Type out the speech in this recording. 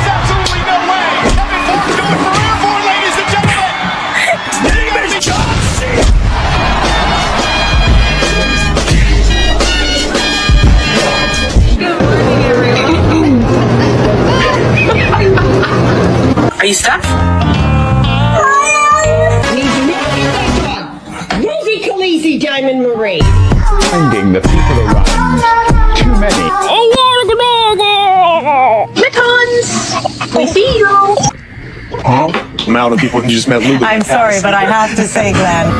Absolutely no way. Evan Moore's going for airborne, ladies and gentlemen. Name is John Cena. Are you stuck? Rosie Khaleesi, Diamond Marie. Finding the people around. Too many. Mittens! We see you! Amount of people who just met Lou. I'm sorry, but I have to say, Glenn.